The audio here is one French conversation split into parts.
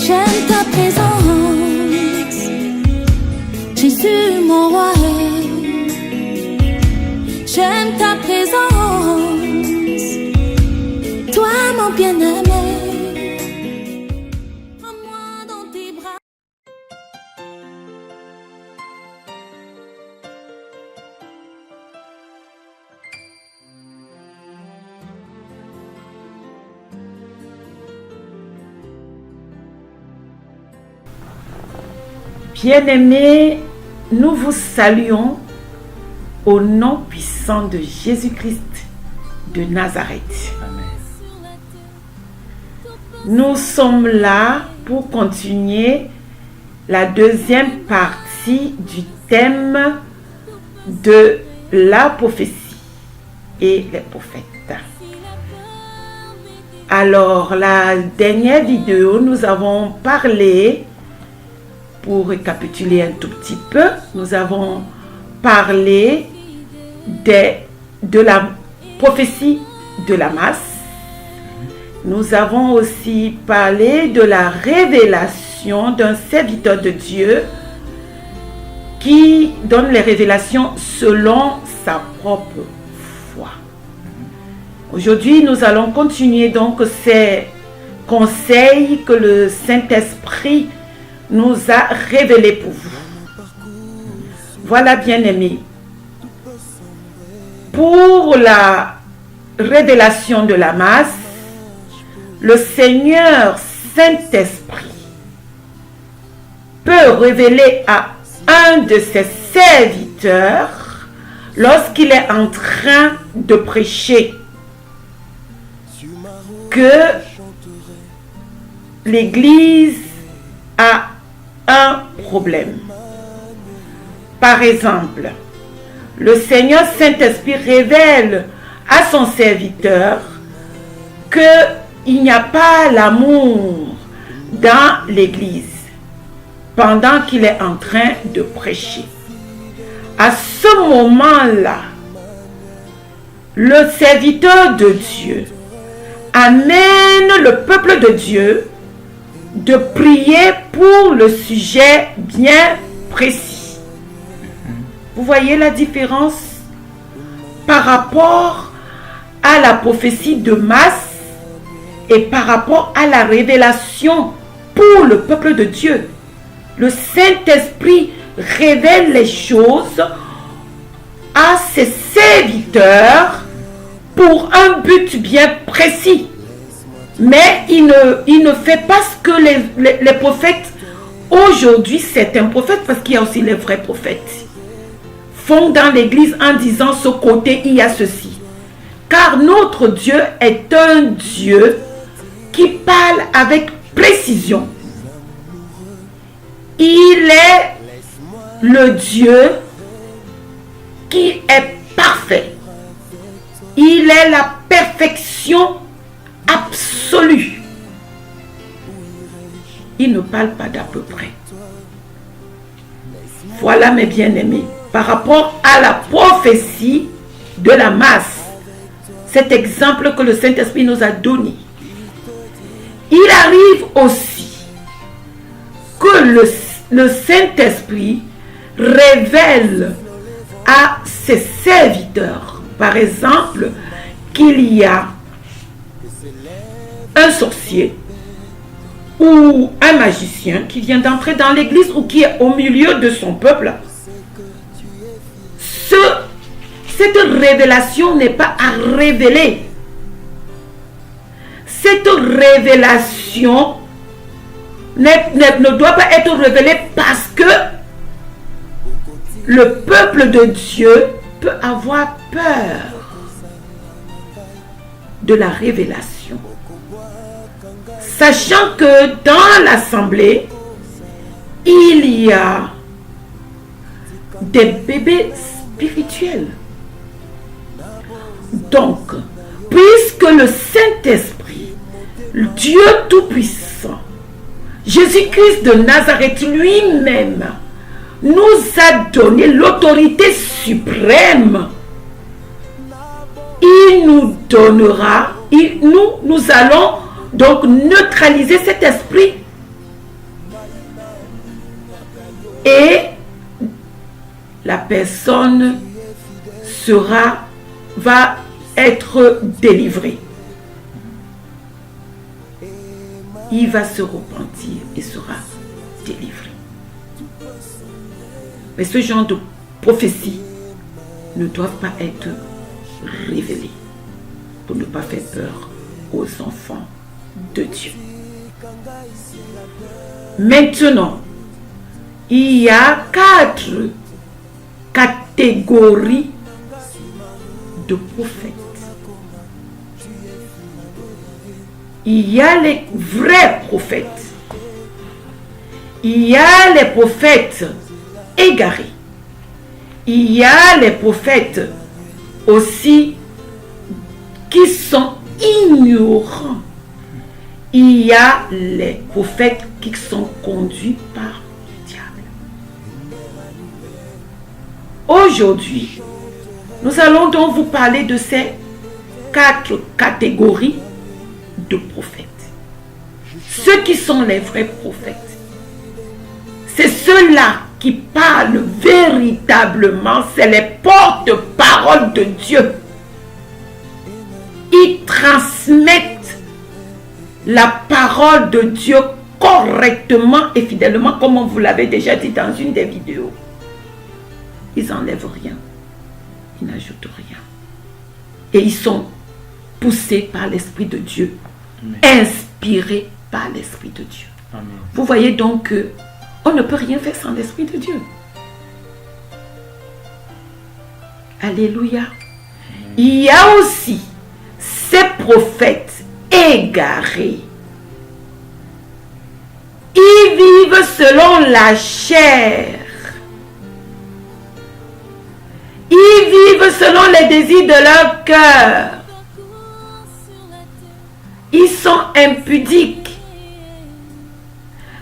J'aime ta présence, Jésus mon roi. J'aime ta présence, toi mon bien-aimé. Prends-moi dans tes bras. Bien-aimés, nous vous saluons au nom puissant de Jésus-Christ de Nazareth. Amen. Nous sommes là pour continuer la deuxième partie du thème de la prophétie et les prophètes. Alors, la dernière vidéo, nous avons parlé, pour récapituler un tout petit peu, nous avons parlé de la prophétie de la masse. Nous avons aussi parlé de la révélation d'un serviteur de Dieu qui donne les révélations selon sa propre foi. Aujourd'hui, nous allons continuer donc ces conseils que le Saint-Esprit nous a révélés pour vous. Voilà, bien-aimés. Pour la révélation de la masse, le Seigneur Saint-Esprit peut révéler à un de ses serviteurs lorsqu'il est en train de prêcher que l'Église a un problème. Par exemple, le Seigneur Saint-Esprit révèle à son serviteur qu'il n'y a pas l'amour dans l'Église pendant qu'il est en train de prêcher. À ce moment-là, le serviteur de Dieu amène le peuple de Dieu de prier pour le sujet bien précis. Vous voyez la différence par rapport à la prophétie de masse et par rapport à la révélation pour le peuple de Dieu. Le Saint-Esprit révèle les choses à ses serviteurs pour un but bien précis. Mais il ne fait pas ce que les prophètes, aujourd'hui c'est un prophète parce qu'il y a aussi les vrais prophètes, font dans l'église en disant ce côté il y a ceci. Car notre Dieu est un Dieu qui parle avec précision. Il est le Dieu qui est parfait. Il est la perfection absolue. Il ne parle pas d'à peu près. Voilà, mes bien-aimés, par rapport à la prophétie de la masse, cet exemple que le Saint-Esprit nous a donné. Il arrive aussi que le Saint-Esprit révèle à ses serviteurs, par exemple, qu'il y a un sorcier ou un magicien qui vient d'entrer dans l'église ou qui est au milieu de son peuple. Cette révélation n'est pas à révéler. Cette révélation ne doit pas être révélée parce que le peuple de Dieu peut avoir peur de la révélation. Sachant que dans l'assemblée, il y a des bébés spirituels. Donc, puisque le Saint-Esprit, Dieu Tout-Puissant, Jésus-Christ de Nazareth lui-même, nous a donné l'autorité suprême, il nous donnera, nous allons donc neutraliser cet esprit personne va être délivrée. Il va se repentir et sera délivré. Mais ce genre de prophéties ne doivent pas être révélées pour ne pas faire peur aux enfants de Dieu. Maintenant, il y a 4 catégories de prophètes. Il y a les vrais prophètes. Il y a les prophètes égarés. Il y a les prophètes aussi qui sont ignorants. Il y a les prophètes qui sont conduits par le diable. Aujourd'hui, nous allons donc vous parler de ces 4 catégories de prophètes. Ceux qui sont les vrais prophètes, c'est ceux-là qui parlent véritablement, c'est les porte-paroles de Dieu. Ils transmettent la parole de Dieu correctement et fidèlement, comme on vous l'avait déjà dit dans une des vidéos. Ils n'enlèvent rien, ils n'ajoutent rien. Et ils sont poussés par l'Esprit de Dieu, Amen. Inspirés par l'Esprit de Dieu. Amen. Vous voyez donc que on ne peut rien faire sans l'Esprit de Dieu. Alléluia. Amen. Il y a aussi ces prophètes égarés. Ils vivent selon la chair. Ils vivent selon les désirs de leur cœur. Ils sont impudiques.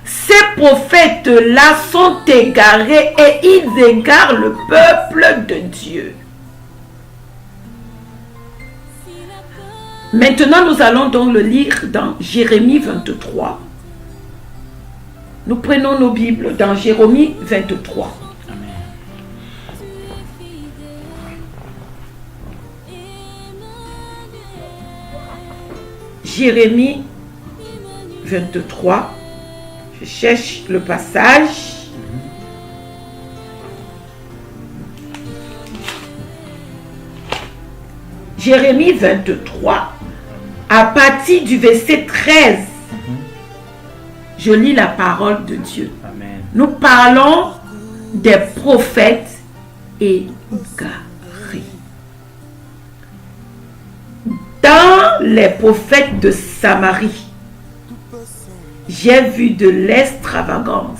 Ces prophètes-là sont égarés et ils égarent le peuple de Dieu. Maintenant, nous allons donc le lire dans Jérémie 23. Nous prenons nos Bibles dans Jérémie 23. Amen. Jérémie 23. Je cherche le passage. Jérémie 23, à partir du verset 13. Je lis la parole de Dieu. Amen. Nous parlons des prophètes égarés. Dans les prophètes de Samarie, j'ai vu de l'extravagance.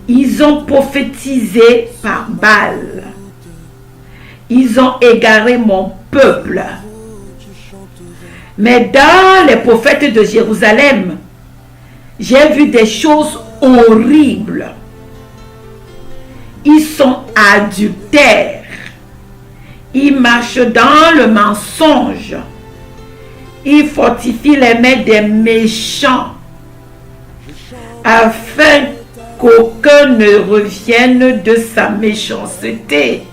Ils ont prophétisé par Baal. Ils ont égaré mon peuple. Mais dans les prophètes de Jérusalem, j'ai vu des choses horribles. Ils sont adultères. Ils marchent dans le mensonge. Ils fortifient les mains des méchants afin qu'aucun ne revienne de sa méchanceté.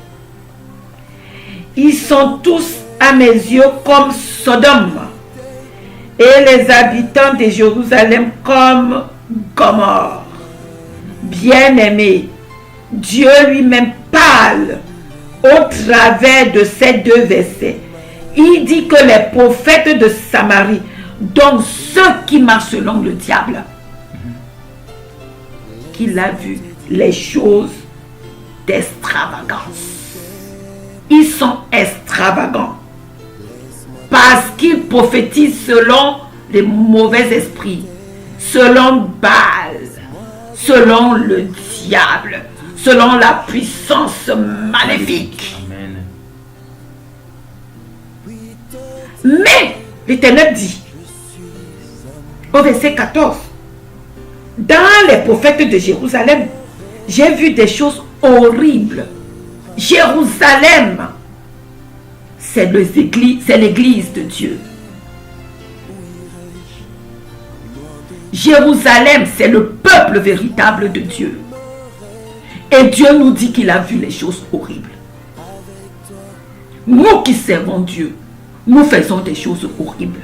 Ils sont tous à mes yeux comme Sodome et les habitants de Jérusalem comme Gomorrhe. Bien-aimé, Dieu lui-même parle au travers de ces 2 versets. Il dit que les prophètes de Samarie, donc ceux qui marchent selon le diable, qu'il a vu les choses d'extravagance. Ils sont extravagants parce qu'ils prophétisent selon les mauvais esprits, selon Baal, selon le diable, selon la puissance maléfique. Amen. Mais l'Éternel dit au verset 14, dans les prophètes de Jérusalem, j'ai vu des choses horribles. Jérusalem, c'est l'église de Dieu. Jérusalem, c'est le peuple véritable de Dieu. Et Dieu nous dit qu'il a vu les choses horribles. Nous qui servons Dieu, nous faisons des choses horribles.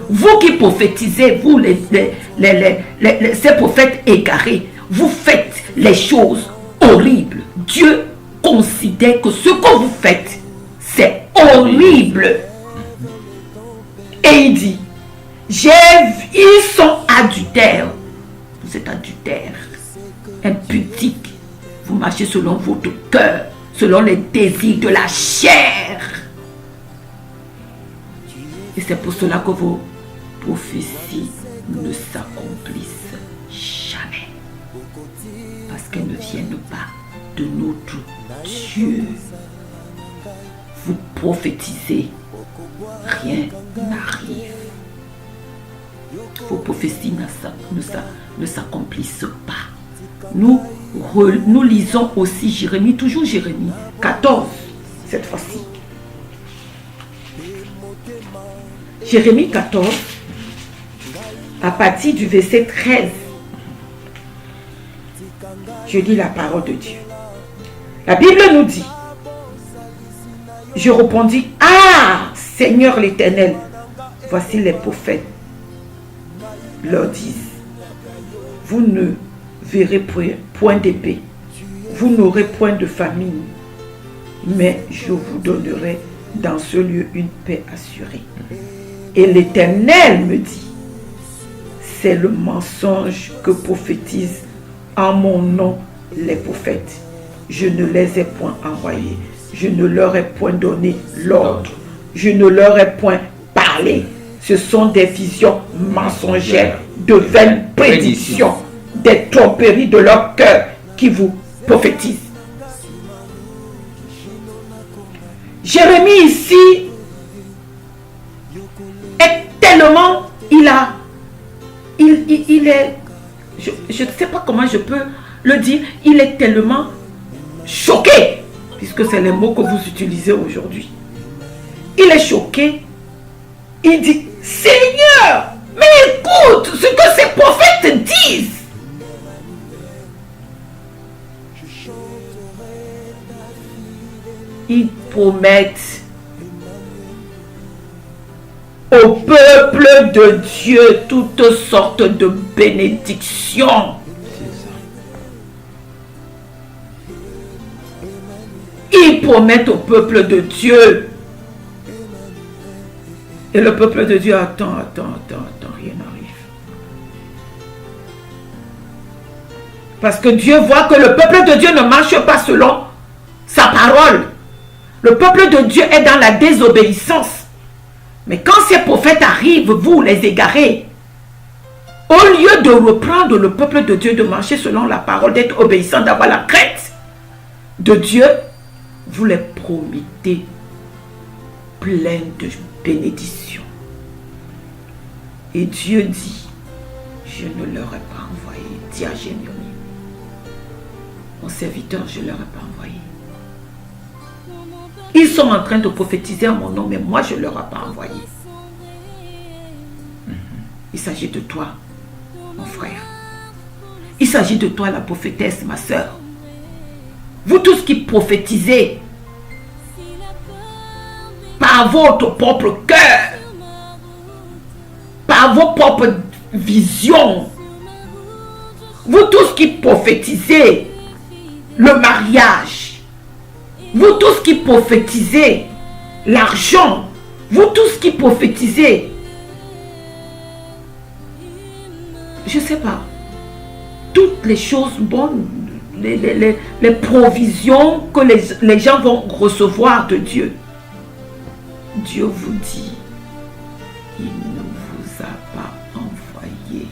Vous qui prophétisez, vous ces prophètes égarés, vous faites les choses horribles. Dieu considère que ce que vous faites, c'est horrible. Et il dit, ils sont adultères. Vous êtes adultères, impudiques. Vous marchez selon votre cœur, selon les désirs de la chair. Et c'est pour cela que vos prophéties ne s'accomplissent jamais. Parce qu'elles ne viennent pas de notre Dieu. Vous prophétisez, rien n'arrive. Vos prophéties ne s'accomplissent pas. Nous lisons aussi Jérémie, toujours Jérémie 14, cette fois-ci. Jérémie 14, à partir du verset 13. Je lis la parole de Dieu. La Bible nous dit, je répondis, ah, Seigneur l'Éternel, voici les prophètes leur disent, vous ne verrez point d'épée, vous n'aurez point de famine, mais je vous donnerai dans ce lieu une paix assurée. Et l'Éternel me dit, c'est le mensonge que prophétisent en mon nom les prophètes. Je ne les ai point envoyés, je ne leur ai point donné l'ordre, je ne leur ai point parlé. Ce sont des visions mensongères, de vaines prédictions, des tromperies de leur cœur qui vous prophétisent. Jérémie ici est tellement, il est, je ne sais pas comment je peux le dire, il est tellement choqué, puisque c'est les mots que vous utilisez aujourd'hui. Il est choqué, il dit, Seigneur, mais écoute ce que ces prophètes disent. Ils promettent au peuple de Dieu toutes sortes de bénédictions. Ils promettent au peuple de Dieu. Et le peuple de Dieu attend, rien n'arrive. Parce que Dieu voit que le peuple de Dieu ne marche pas selon sa parole. Le peuple de Dieu est dans la désobéissance. Mais quand ces prophètes arrivent, vous les égarez, au lieu de reprendre le peuple de Dieu, de marcher selon la parole, d'être obéissant, d'avoir la crainte de Dieu, vous les promettez plein de bénédictions. Et Dieu dit, je ne leur ai pas envoyé. Dis à Jérémie, mon serviteur, je ne leur ai pas envoyé. Ils sont en train de prophétiser en mon nom, mais moi je ne leur ai pas envoyé. Il s'agit de toi, mon frère. Il s'agit de toi, la prophétesse, ma soeur. Vous tous qui prophétisez par votre propre cœur, par vos propres visions, vous tous qui prophétisez le mariage, vous tous qui prophétisez l'argent, vous tous qui prophétisez, je ne sais pas, toutes les choses bonnes, les provisions que les gens vont recevoir de Dieu. Dieu vous dit, il ne vous a pas envoyé.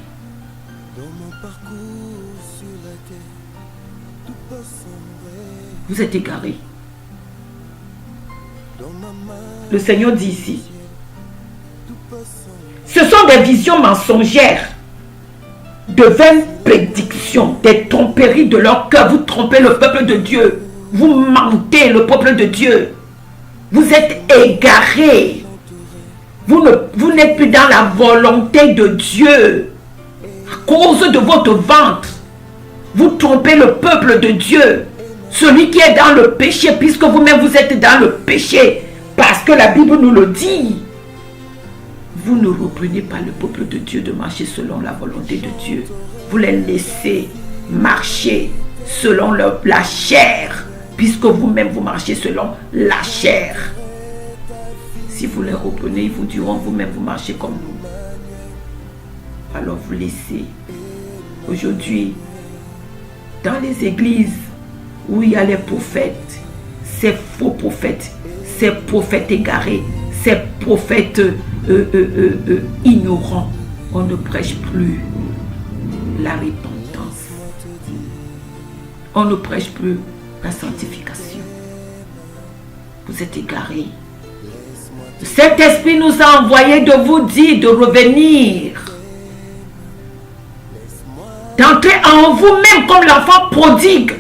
Vous êtes égarés. Le Seigneur dit ici, ce sont des visions mensongères, de vaines prédictions, des tromperies de leur cœur. Vous trompez le peuple de Dieu. Vous mentez le peuple de Dieu. Vous êtes égarés. Vous n'êtes plus dans la volonté de Dieu. À cause de votre ventre, Vous trompez le peuple de Dieu. Celui qui est dans le péché, puisque vous-même vous êtes dans le péché. Parce que la Bible nous le dit. Vous ne reprenez pas le peuple de Dieu de marcher selon la volonté de Dieu. Vous les laissez marcher selon la chair. Puisque vous-même vous marchez selon la chair. Si vous les reprenez, ils vous diront vous-même vous marchez comme nous. Alors vous laissez. Aujourd'hui, dans les églises où il y a les prophètes, ces faux prophètes, ces prophètes égarés, ces prophètes ignorants, on ne prêche plus la repentance. On ne prêche plus la sanctification. Vous êtes égarés. Le Saint-Esprit nous a envoyé de vous dire de revenir. D'entrer en vous-même comme l'enfant prodigue.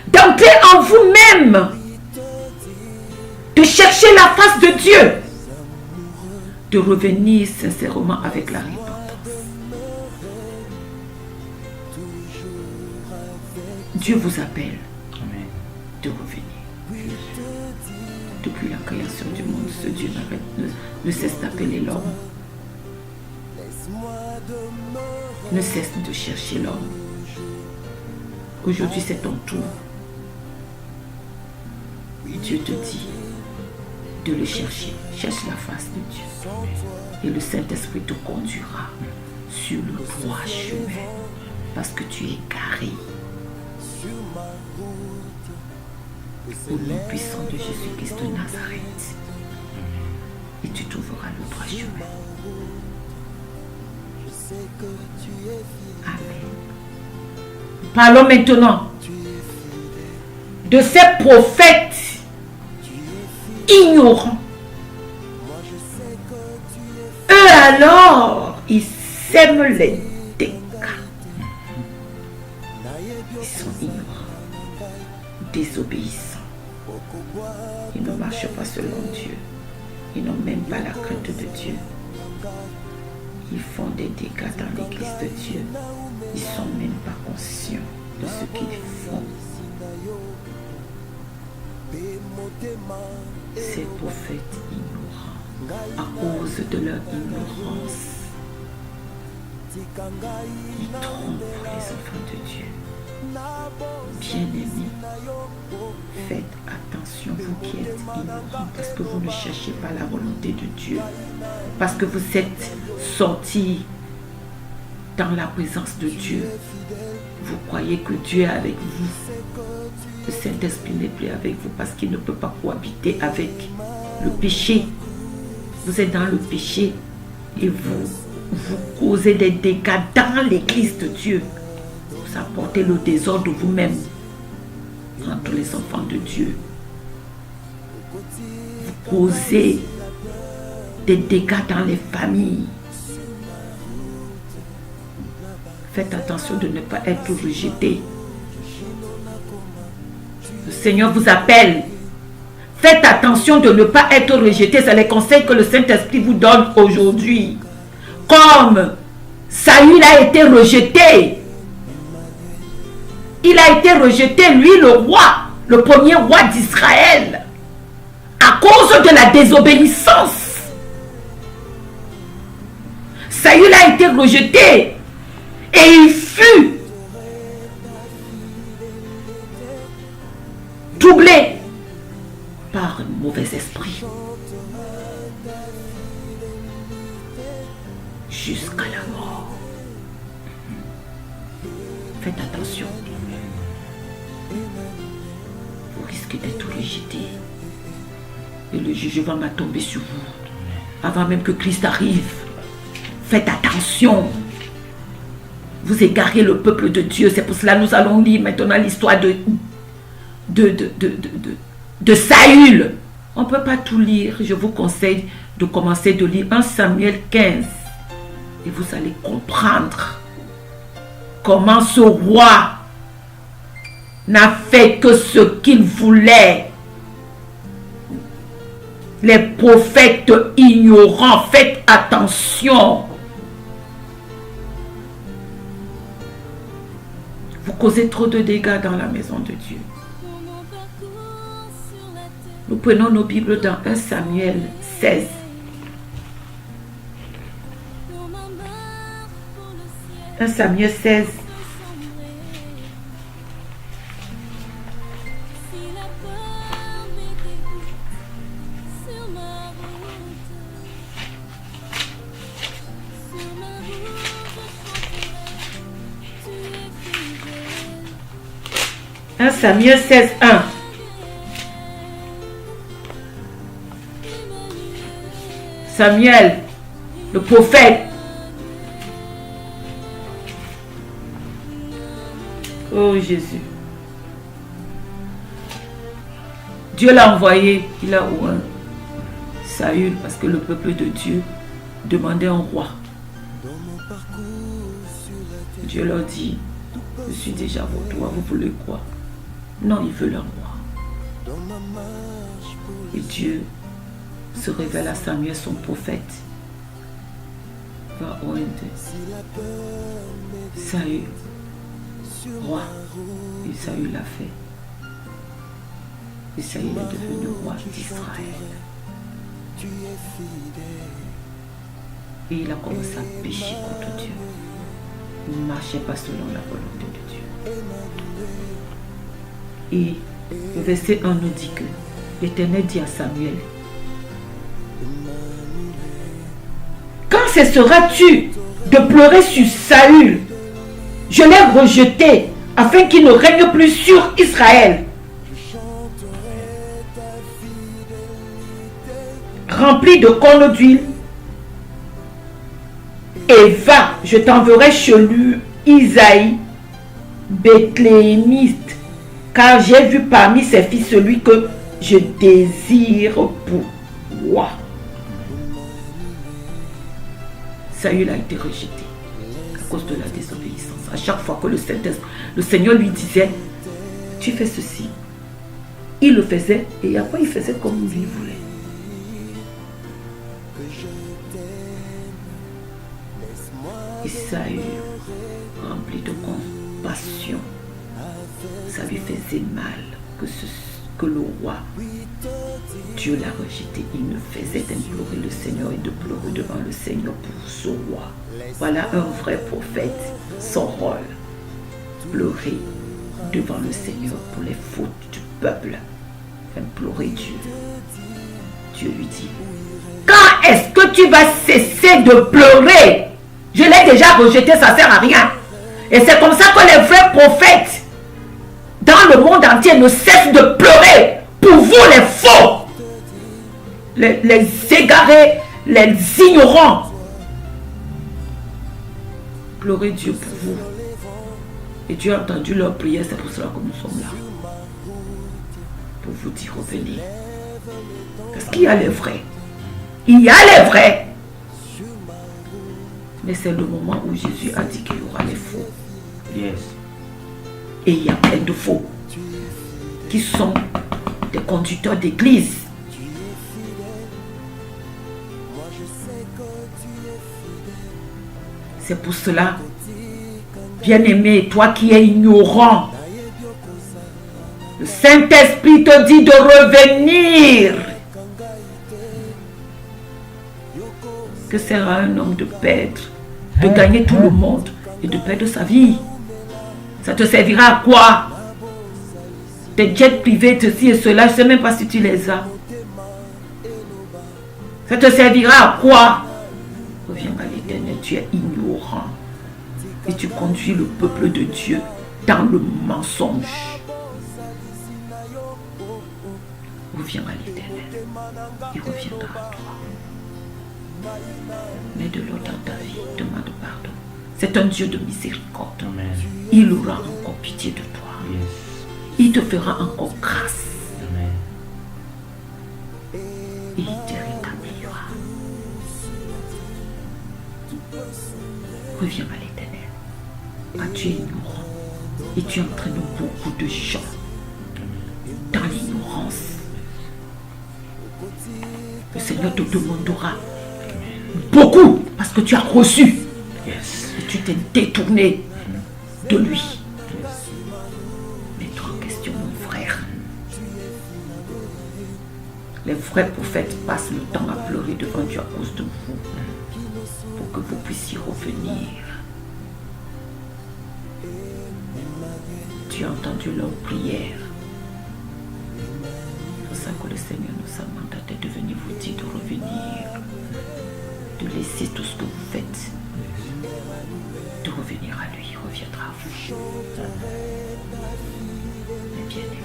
D'entrer en vous-même. De chercher la face de Dieu. De revenir sincèrement avec la repentance. Dieu vous appelle de revenir. Depuis la création du monde, ce Dieu ne cesse d'appeler l'homme. Ne cesse de chercher l'homme. Aujourd'hui, c'est ton tour. Dieu te dit de le chercher. Cherche la face de Dieu. Et le Saint-Esprit te conduira sur le droit chemin. Parce que tu es garé. Au nom puissant de Jésus-Christ de Nazareth. Et tu trouveras le droit chemin. Amen. Parlons maintenant de ces prophètes ignorants. Eux alors, ils sèment les dégâts. Ils sont ignorants, désobéissants. Ils ne marchent pas selon Dieu. Ils n'ont même pas la crainte de Dieu. Ils font des dégâts dans l'église de Dieu. Ils ne sont même pas conscients de ce qu'ils font. Ces prophètes ignorants, à cause de leur ignorance, ils trompent les enfants de Dieu. Bien-aimés, faites attention, vous qui êtes ignorants, parce que vous ne cherchez pas la volonté de Dieu. Parce que vous êtes sortis dans la présence de Dieu. Vous croyez que Dieu est avec vous. Le Saint-Esprit n'est plus avec vous parce qu'il ne peut pas cohabiter avec le péché. Vous êtes dans le péché et vous causez des dégâts dans l'église de Dieu. Vous apportez le désordre vous-même entre les enfants de Dieu. Vous causez des dégâts dans les familles. Faites attention de ne pas être rejeté. Le Seigneur vous appelle. Faites attention de ne pas être rejeté. C'est les conseils que le Saint-Esprit vous donne aujourd'hui. Comme Saül a été rejeté. Il a été rejeté, lui le roi, le premier roi d'Israël, à cause de la désobéissance. Saül a été rejeté et il fut troublé par un mauvais esprit jusqu'à la mort. Faites attention. Vous risquez d'être rejeté et le jugement va tomber sur vous avant même que Christ arrive. Faites attention. Vous égarez le peuple de Dieu. C'est pour cela que nous allons lire maintenant l'histoire de Saül. On ne peut pas tout lire. Je vous conseille de commencer de lire 1 Samuel 15. Et vous allez comprendre comment ce roi n'a fait que ce qu'il voulait. Les prophètes ignorants, faites attention. Vous causez trop de dégâts dans la maison de Dieu. Nous prenons nos Bibles dans 1 Samuel 16. « 1 Samuel 16. Samuel 16, 1. Samuel, le prophète. Oh Jésus. Dieu l'a envoyé. Il a oint Saül parce que le peuple de Dieu demandait un roi. Dieu leur dit, je suis déjà votre roi, vous voulez quoi? Non, il veut un roi. Et Dieu se révèle à Samuel, son prophète. Va oindre Saül, roi. Et Saül l'a fait. Et Saül est devenu roi d'Israël. Et il a commencé à pécher contre Dieu. Il ne marchait pas selon la volonté de Dieu. Et le verset 1 nous dit que l'Éternel dit à Samuel, quand cesseras-tu de pleurer sur Saül? Je l'ai rejeté afin qu'il ne règne plus sur Israël. Remplis de cornes d'huile et va, je t'enverrai chez lui Isaïe, Bethléemite, car j'ai vu parmi ses fils celui que je désire pour roi. Saül a été rejeté à cause de la désobéissance. À chaque fois que le Seigneur lui disait, tu fais ceci, il le faisait et après il faisait comme lui voulait. Et Saül, rempli de compassion, ça lui faisait mal que le roi, Dieu l'a rejeté. Il ne faisait d'implorer le Seigneur et de pleurer devant le Seigneur pour ce roi. Voilà un vrai prophète, son rôle. Pleurer devant le Seigneur pour les fautes du peuple. Implorer Dieu. Dieu lui dit, quand est-ce que tu vas cesser de pleurer? Je l'ai déjà rejeté, ça ne sert à rien. Et c'est comme ça que les vrais prophètes dans le monde entier ne cessent de pleurer pour vous les faux, les égarés, les ignorants. Pleurez Dieu pour vous. Et Dieu a entendu leur prière, c'est pour cela que nous sommes là. Pour vous dire revenez. Parce qu'il y a les vrais. Il y a les vrais. Mais c'est le moment où Jésus a dit qu'il y aura les faux. Yes. Et il y a plein de faux qui sont des conducteurs d'église. C'est pour cela, bien-aimé, toi qui es ignorant, le Saint-Esprit te dit de revenir. Que sert à un homme de perdre, de gagner tout le monde et de perdre sa vie? Ça te servira à quoi? Tes jets privés, ceci et cela, je ne sais même pas si tu les as. Ça te servira à quoi? Reviens à l'Éternel, tu es ignorant. Et tu conduis le peuple de Dieu dans le mensonge. Reviens à l'Éternel. Il reviendra à toi. Mets de l'eau dans ta vie, demande pardon. C'est un Dieu de miséricorde. Amen. Il aura encore pitié de toi. Yes. Il te fera encore grâce. Amen. Et il te rétablira. Reviens à l'Éternel. Car tu es ignorant. Et tu entraînes beaucoup de gens dans l'ignorance. Le Seigneur te demandera beaucoup parce que tu as reçu. Yes. Et tu t'es détourné de lui. Yes. vrais prophètes passent le temps à pleurer devant Dieu à cause de vous, pour que vous puissiez revenir. Tu as entendu leur prière. C'est pour ça que le Seigneur nous a mandaté de venir vous dire de revenir, de laisser tout ce que vous faites, de revenir à lui. Il reviendra à vous. Mais bien aimé.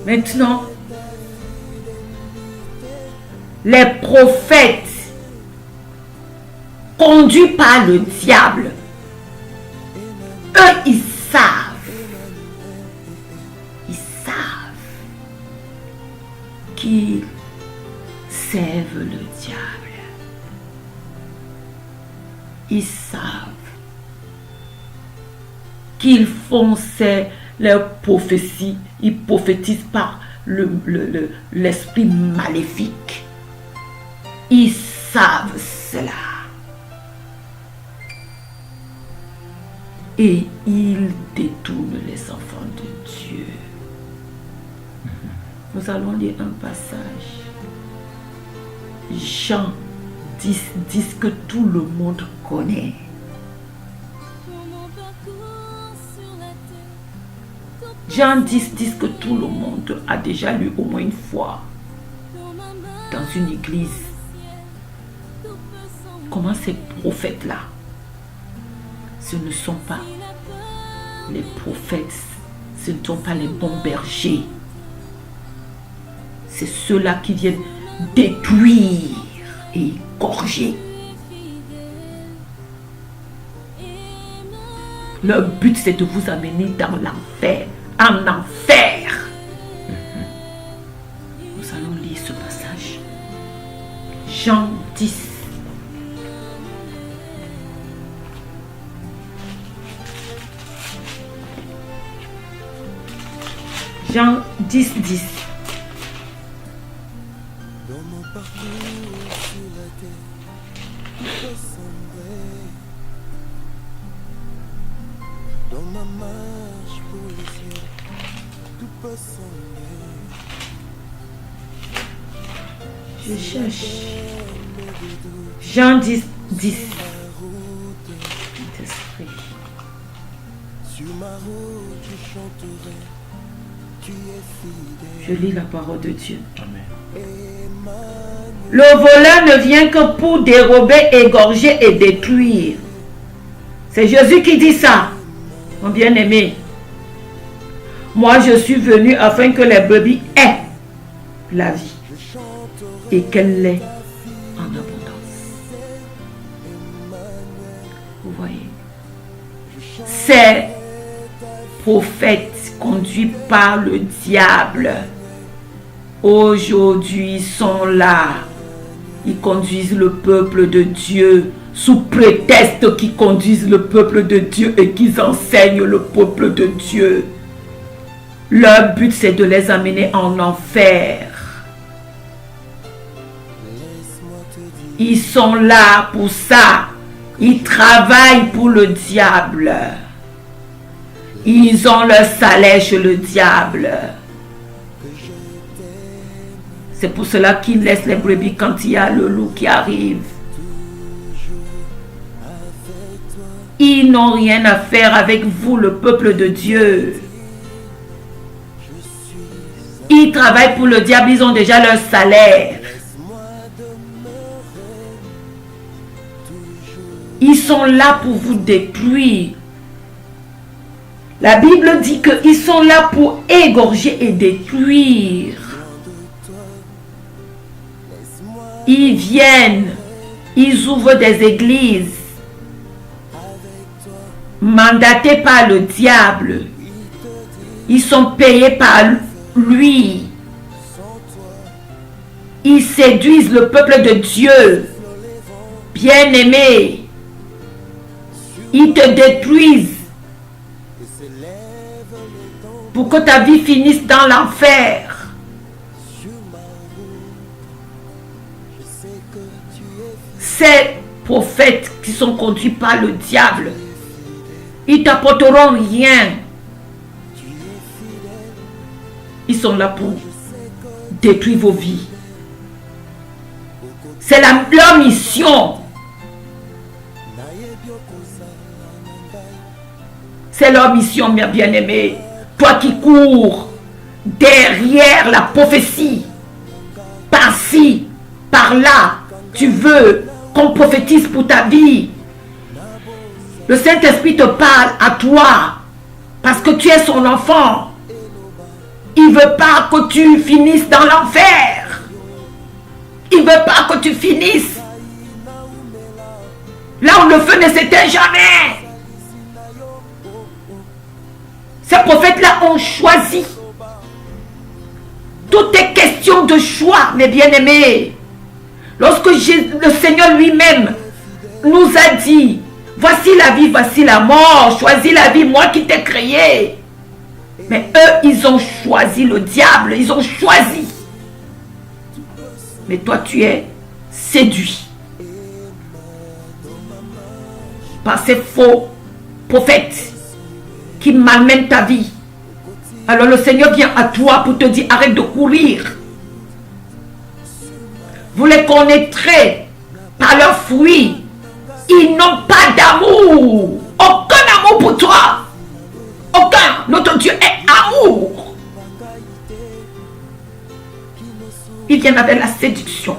Maintenant, les prophètes conduits par le diable, eux, ils savent qu'ils servent le diable. Ils savent qu'ils font leurs prophéties, ils prophétisent par l'esprit maléfique. Ils savent cela. Et ils détournent les enfants de Dieu. Nous allons lire un passage. Jean 10 que tout le monde connaît. Jean 10 que tout le monde a déjà lu au moins une fois dans une église. Comment ces prophètes-là, ce ne sont pas les prophètes, ce ne sont pas les bons bergers. C'est ceux-là qui viennent détruire et égorger. Leur but, c'est de vous amener dans l'enfer. En enfer. Nous allons lire ce passage. Jean 10. Jean 10. Dans mon parcours sur la terre, tout peut sombrer. Dans ma marche pour le ciel, tout peut sombrer. Je cherche. Jean 10. Sur ma route, je chanterai. Tu es fidèle. Je lis la parole de Dieu. Amen. Le voleur ne vient que pour dérober, égorger et détruire. C'est Jésus qui dit ça, mon bien-aimé. Moi, je suis venu afin que les brebis aient la vie et qu'elle l'ait en abondance. Vous voyez, ces prophètes conduits par le diable aujourd'hui sont là. Ils conduisent le peuple de Dieu sous prétexte qu'ils conduisent le peuple de Dieu et qu'ils enseignent le peuple de Dieu. Leur but, c'est de les amener en enfer. Ils sont là pour ça. Ils travaillent pour le diable. Ils ont leur salaire chez le diable. C'est pour cela qu'ils laissent les brebis quand il y a le loup qui arrive. Ils n'ont rien à faire avec vous, le peuple de Dieu. Ils travaillent pour le diable, ils ont déjà leur salaire. Ils sont là pour vous détruire. La Bible dit qu'ils sont là pour égorger et détruire. Ils viennent, ils ouvrent des églises mandatés par le diable. Ils sont payés par lui. Ils séduisent le peuple de Dieu. Bien-aimé, ils te détruisent pour que ta vie finisse dans l'enfer. Ces prophètes qui sont conduits par le diable, ils t'apporteront rien. sont là pour détruire vos vies. C'est leur mission. C'est leur mission, mes bien-aimés. Toi qui cours derrière la prophétie, par-ci, par-là, tu veux qu'on prophétise pour ta vie. Le Saint-Esprit te parle à toi parce que tu es son enfant. Il ne veut pas que tu finisses dans l'enfer. Il ne veut pas que tu finisses là où le feu ne s'éteint jamais. Ces prophètes-là ont choisi. Tout est question de choix, mes bien-aimés. Lorsque le Seigneur lui-même nous a dit, voici la vie, voici la mort, choisis la vie, moi qui t'ai créé. Mais eux, ils ont choisi le diable, ils ont choisi. Mais toi, tu es séduit par ces faux prophètes qui malmènent ta vie. Alors le Seigneur vient à toi pour te dire, arrête de courir. Vous les connaîtrez par leurs fruits. Ils n'ont pas d'amour. Aucun amour pour toi. Aucun. Notre Dieu est amour. Ils viennent avec la séduction.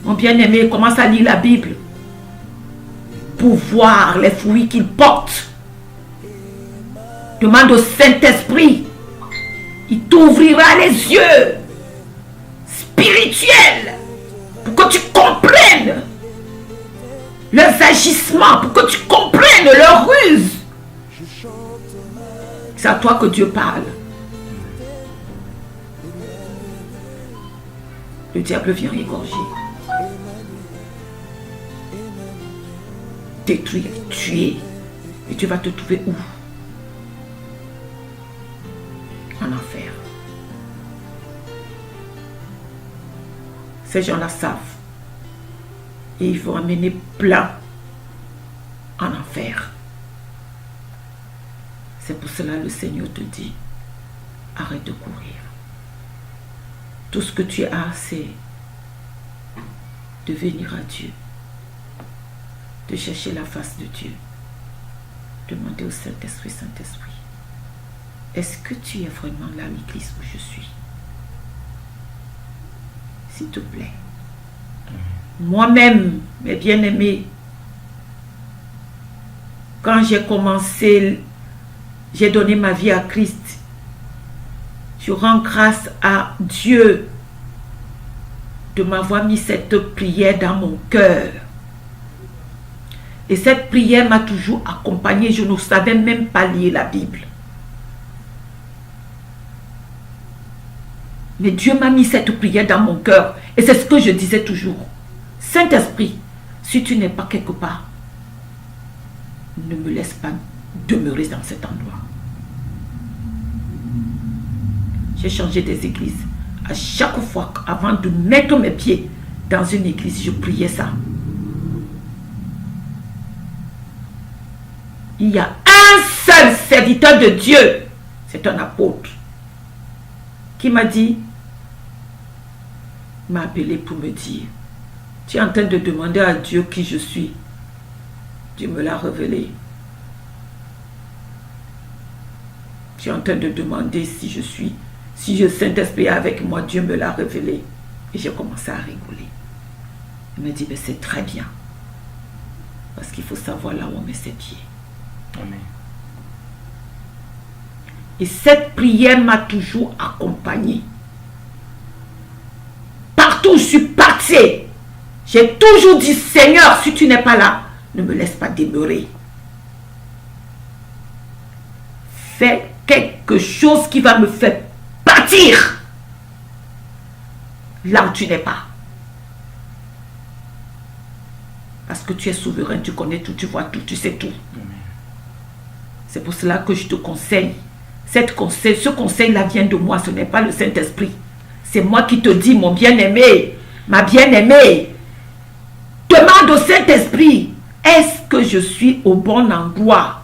Mon bien-aimé, commence à lire la Bible pour voir les fruits qu'ils portent. Demande au Saint-Esprit. Il t'ouvrira les yeux spirituels pour que tu comprennes leurs agissements, pour que tu comprennes leurs ruses. C'est à toi que Dieu parle. Le diable vient égorger, détruire, tuer. Et tu vas te trouver où? En enfer. Ces gens-là savent. Et ils vont amener plein en enfer. C'est pour cela que le Seigneur te dit, arrête de courir. Tout ce que tu as, c'est de venir à Dieu, de chercher la face de Dieu, demander au Saint-Esprit, Saint-Esprit, est-ce que tu es vraiment là à l'église où je suis? S'il te plaît. Moi-même, mes bien-aimés, quand j'ai commencé, j'ai donné ma vie à Christ. Je rends grâce à Dieu de m'avoir mis cette prière dans mon cœur. Et cette prière m'a toujours accompagnée. Je ne savais même pas lire la Bible. Mais Dieu m'a mis cette prière dans mon cœur. Et c'est ce que je disais toujours. Saint-Esprit, si tu n'es pas quelque part, ne me laisse pas demeurer dans cet endroit. J'ai changé des églises. À chaque fois, avant de mettre mes pieds dans une église, je priais ça. Il y a un seul serviteur de Dieu, c'est un apôtre, qui m'a dit, m'a appelé pour me dire, tu es en train de demander à Dieu qui je suis. Dieu me l'a révélé. Tu es en train de demander si je suis, si le Saint-Esprit est avec moi, Dieu me l'a révélé. Et j'ai commencé à rigoler. Il me dit, mais c'est très bien. Parce qu'il faut savoir là où on met ses pieds. Amen. Et cette prière m'a toujours accompagné. Partout où je suis partie, j'ai toujours dit, Seigneur, si tu n'es pas là, ne me laisse pas demeurer. Fais quelque chose qui va me faire partir là où tu n'es pas. Parce que tu es souverain, tu connais tout, tu vois tout, tu sais tout. C'est pour cela que je te conseille. Ce conseil-là vient de moi, ce n'est pas le Saint-Esprit. C'est moi qui te dis, mon bien-aimé, ma bien-aimée, demande au Saint-Esprit, est-ce que je suis au bon endroit?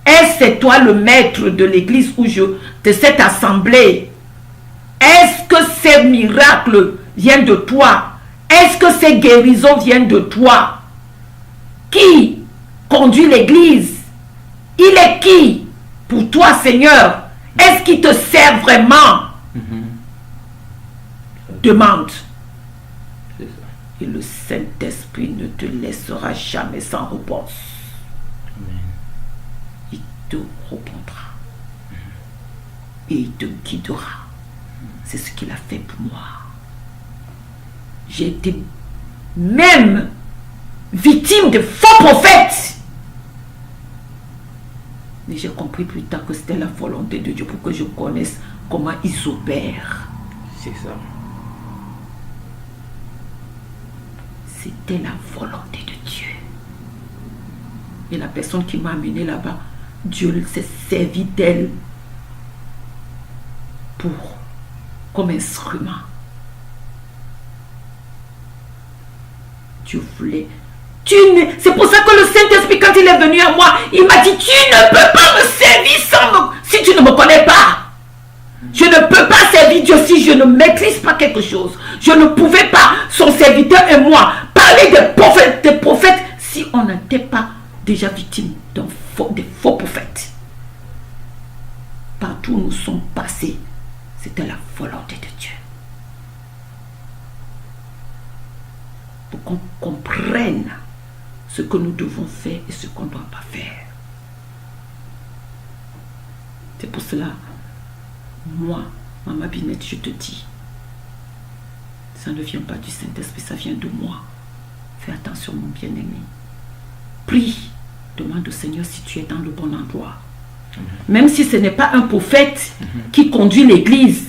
Est-ce que c'est toi le maître de l'église ou de cette assemblée? Est-ce que ces miracles viennent de toi? Est-ce que ces guérisons viennent de toi? Qui conduit l'église? Il est qui pour toi, Seigneur? Est-ce qu'il te sert vraiment? Demande. Et le Saint-Esprit ne te laissera jamais sans réponse. Il te répondra. Et il te guidera. C'est ce qu'il a fait pour moi. J'ai été même victime de faux prophètes. Mais j'ai compris plus tard que c'était la volonté de Dieu pour que je connaisse comment ils opèrent. C'est ça. C'était la volonté de Dieu. Et la personne qui m'a amené là-bas, Dieu s'est servi d'elle comme instrument. Dieu voulait. C'est pour ça que le Saint-Esprit, quand il est venu à moi, il m'a dit, tu ne peux pas me servir si tu ne me connais pas. Je ne peux pas servir Dieu si je ne maîtrise pas quelque chose. Je ne pouvais pas, son serviteur et moi, parler des prophètes si on n'était pas déjà victime des faux prophètes. Partout où nous sommes passés, c'était la volonté de Dieu. Pour qu'on comprenne ce que nous devons faire et ce qu'on ne doit pas faire. C'est pour cela, moi, Maman Binette, je te dis, ça ne vient pas du Saint-Esprit, ça vient de moi. Fais attention, mon bien-aimé. Prie, demande au Seigneur si tu es dans le bon endroit. Même si ce n'est pas un prophète qui conduit l'église,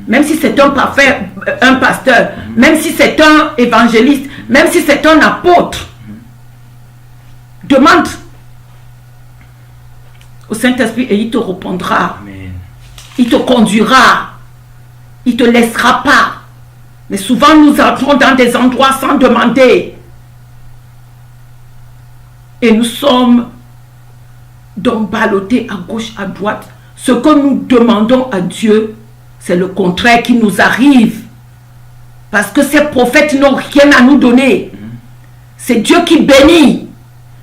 même si c'est un pasteur, même si c'est un évangéliste, même si c'est un apôtre, demande au Saint-Esprit et il te répondra. Amen. Il te conduira. Il ne te laissera pas. Mais souvent nous entrons dans des endroits sans demander. Et nous sommes donc ballottés à gauche, à droite. Ce que nous demandons à Dieu, c'est le contraire qui nous arrive. Parce que ces prophètes n'ont rien à nous donner. C'est Dieu qui bénit.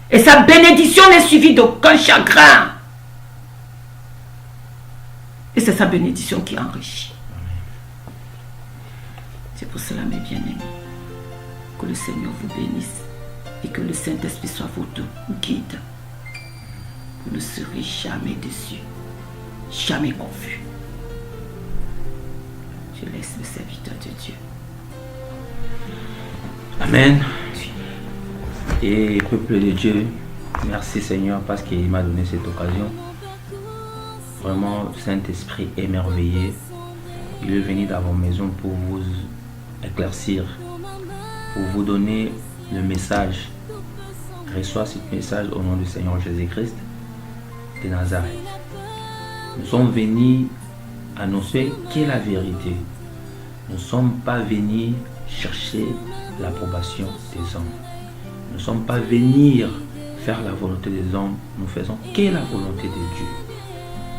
Et sa bénédiction n'est suivie d'aucun chagrin. Et c'est sa bénédiction qui enrichit. C'est pour cela, mes bien-aimés, que le Seigneur vous bénisse et que le Saint-Esprit soit votre guide. Vous ne serez jamais déçus, jamais confus. Je laisse le serviteur de Dieu. Amen. Et peuple de Dieu, merci Seigneur parce qu'il m'a donné cette occasion. Vraiment, le Saint-Esprit émerveillé. Il est venu dans vos maisons pour vous éclaircir, pour vous donner le message. Reçois ce message au nom du Seigneur Jésus-Christ de Nazareth. Nous sommes venus annoncer qu'est la vérité. Nous ne sommes pas venus chercher l'approbation des hommes. Nous ne sommes pas venus faire la volonté des hommes. Nous faisons qu'est la volonté de Dieu.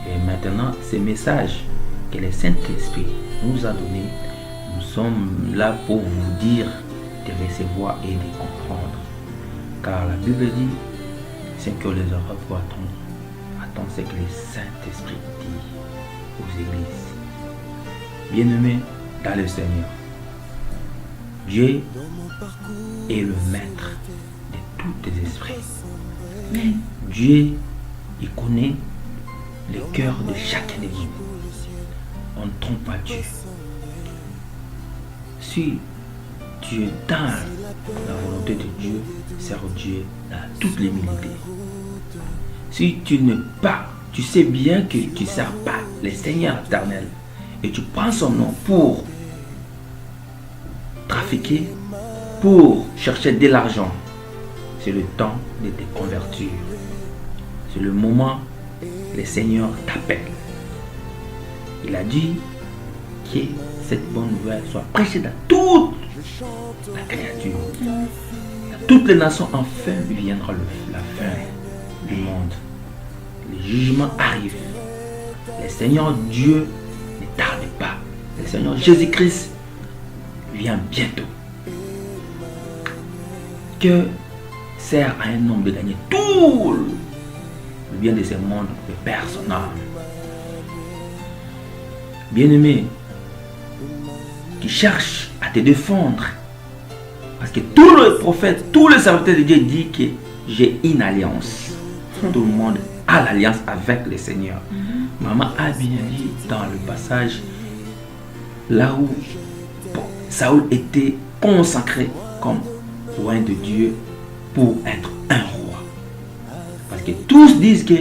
Et maintenant, ces messages que le Saint-Esprit nous a donnés, nous sommes là pour vous dire de recevoir et de comprendre. Car la Bible dit, c'est que les oreilles pour attendre. Attendre ce que le Saint-Esprit dit aux églises. Bien-aimés dans le Seigneur, Dieu est le maître de tous les esprits. Mais Dieu, il connaît le cœur de chacun de nous. On ne trompe pas Dieu. Si tu es dans la volonté de Dieu, sers Dieu dans toute l'humilité. Si tu ne pas, tu sais bien que tu ne sers pas le Seigneur éternel et tu prends son nom pour trafiquer, pour chercher de l'argent, c'est le temps de te convertir. C'est le moment où le Seigneur t'appelle. Il a dit que cette bonne nouvelle soit prêchée dans toute la créature. Dans toutes les nations, enfin viendra la fin du monde. jugement arrive. Le Seigneur Dieu ne tarde pas. Le Seigneur Jésus-Christ vient bientôt. Que sert à un homme de gagner tout le bien de ce monde de perdre son âme? Bien-aimé, qui cherche à te défendre. Parce que tous les prophètes, tous les serviteurs de Dieu disent que j'ai une alliance. Tout le monde a l'alliance avec le Seigneur. Maman a bien dit dans le passage là où Saül était consacré comme roi de Dieu pour être un roi. Parce que tous disent que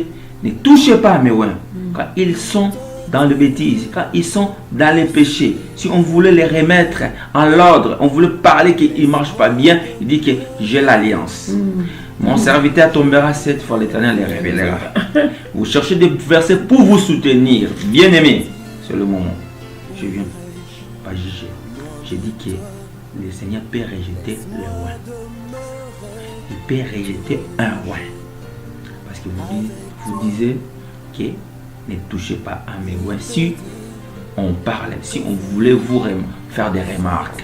ne touchez pas à mes rois quand ils sont dans le bêtise, quand ils sont dans les péchés. Si on voulait les remettre en l'ordre, on voulait parler qu'ils ne marchent pas bien, il dit que j'ai l'alliance. Mon serviteur tombera 7 fois, l'Éternel les révélera. Vous cherchez des versets pour vous soutenir. Bien-aimé, c'est le moment. Je viens pas juger. J'ai dit que le Seigneur peut rejeter le roi. Il peut rejeter un roi. Parce que vous disiez que ne touchez pas à mes rois. Si on parlait, si on voulait vous faire des remarques,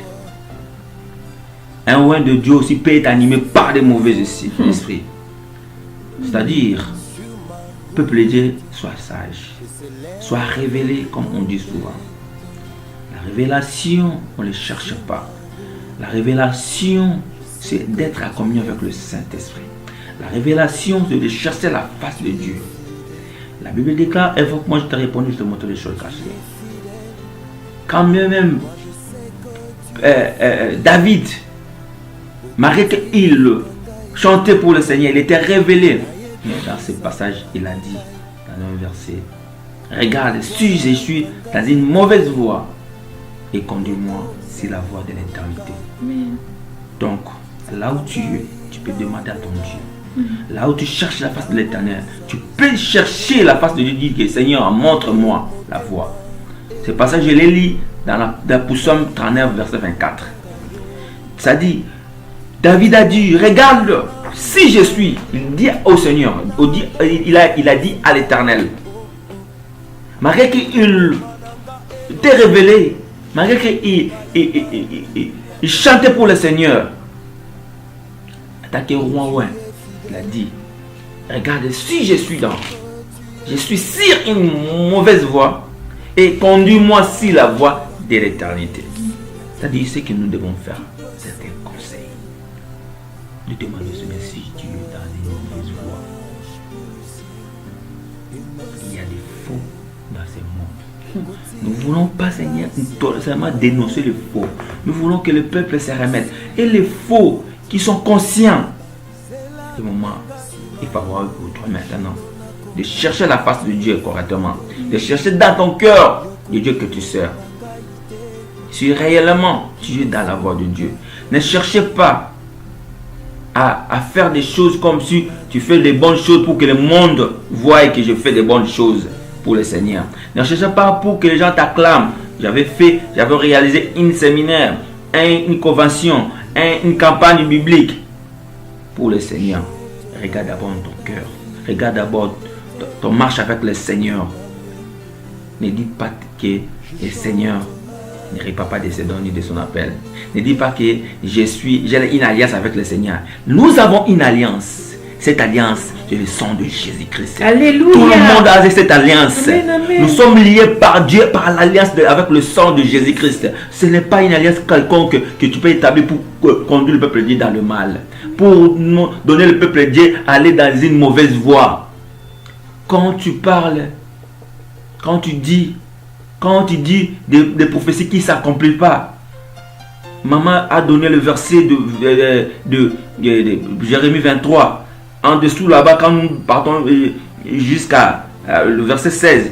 un roi de Dieu aussi peut être animé par des mauvais esprits. C'est-à-dire, peuple de Dieu, sois sage, sois révélé comme on dit souvent. La révélation, on ne les cherche pas. La révélation, c'est d'être en communion avec le Saint-Esprit. La révélation, c'est de chercher la face de Dieu. La Bible déclare, évoque-moi, je t'ai répondu, je te montre les choses cachées. Quand même David, malgré qu'il chantait pour le Seigneur, il était révélé. Mais dans ce passage, il a dit, dans un verset, regarde, si je suis dans une mauvaise voie, et conduis-moi sur la voie de l'éternité. Donc, là où tu es, tu peux demander à ton Dieu. Là où tu cherches la face de l'Éternel, tu peux chercher la face de Dieu, dire que Seigneur, montre-moi la voie. Ce passage, je l'ai lu dans la Psaume 39, verset 24. Ça dit, David a dit, regarde, si je suis, il dit au Seigneur, il a dit à l'Éternel, malgré qu'il t'ait révélé, malgré qu'il chantait pour le Seigneur, attaqué au roi, il a dit, regarde, si je suis sur une mauvaise voie, et conduis-moi sur la voie de l'éternité. C'est-à-dire ce que nous devons faire, c'est un conseil. Nous demandons si tu es dans une mauvaise voie. Il y a des faux dans ce monde. Nous ne voulons pas, Seigneur, seulement dénoncer les faux. Nous voulons que le peuple se remette. Et les faux qui sont conscients, ce moment, il faut avoir pour toi maintenant de chercher la face de Dieu correctement, de chercher dans ton cœur le Dieu que tu sers. Si réellement tu es dans la voie de Dieu, ne cherchez pas à faire des choses comme si tu fais des bonnes choses pour que le monde voie que je fais des bonnes choses pour le Seigneur. Ne cherchez pas pour que les gens t'acclament. J'avais réalisé un séminaire, une convention, une campagne biblique pour le Seigneur. Regarde d'abord ton cœur. Regarde d'abord ton marche avec le Seigneur. Ne dites pas que le Seigneur ne répond pas de ses dons ni de son appel. Ne dites pas que j'ai une alliance avec le Seigneur. Nous avons une alliance. Cette alliance, c'est le sang de Jésus-Christ. Alléluia. Tout le monde a cette alliance. Amen, amen. Nous sommes liés par Dieu, par l'alliance avec le sang de Jésus-Christ. Ce n'est pas une alliance quelconque que tu peux établir pour conduire le peuple de Dieu dans le mal. Pour donner le peuple de Dieu à aller dans une mauvaise voie. Quand tu parles, quand tu dis des prophéties qui ne s'accomplissent pas. Maman a donné le verset de Jérémie 23. En dessous là-bas, quand nous partons jusqu'à le verset 16.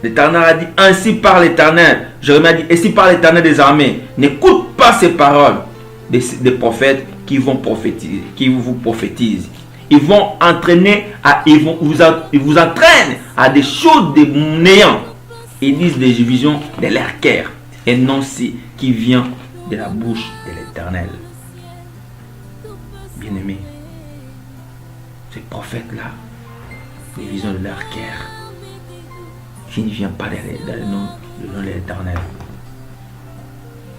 L'Éternel a dit, ainsi parle l'Éternel. Jérémie a dit, ainsi parle l'Éternel des armées. N'écoute pas ces paroles des prophètes qui vont prophétiser, qui vous prophétisent. Ils vont ils vous entraînent à des choses de néant. Ils disent des visions de leur cœur et non si qui vient de la bouche de l'Éternel. Bien-aimés, ces prophètes-là, les visions de leur cœur qui ne vient pas dans le nom de l'Éternel.